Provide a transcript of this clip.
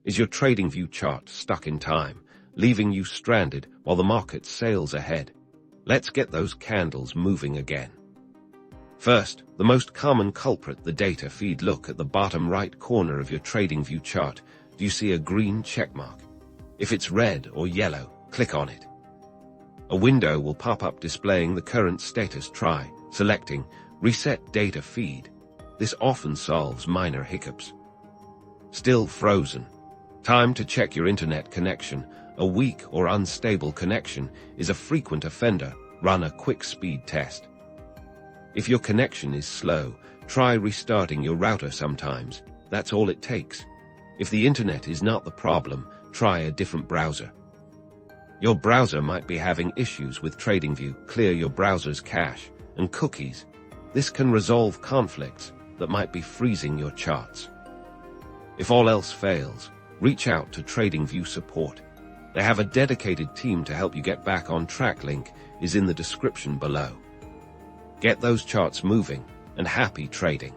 Is your TradingView chart stuck in time, leaving you stranded while the market sails ahead? Let's get those candles moving again. First, the most common culprit, the data feed. Look at the bottom right corner of your TradingView chart. Do you see a green checkmark? If it's red or yellow, click on it. A window will pop up displaying the current status. Try selecting Reset Data Feed. This often solves minor hiccups. Still frozen? Time to check your internet connection. A weak or unstable connection is a frequent offender. Run a quick speed test. If your connection is slow, try restarting your router sometimes. That's all it takes. If the internet is not the problem, try a different browser. Your browser might be having issues with TradingView. Clear your browser's cache and cookies. This can resolve conflicts that might be freezing your charts. If all else fails, reach out to TradingView Support. They have a dedicated team to help you get back on track. Link is in the description below. Get those charts moving, and happy trading.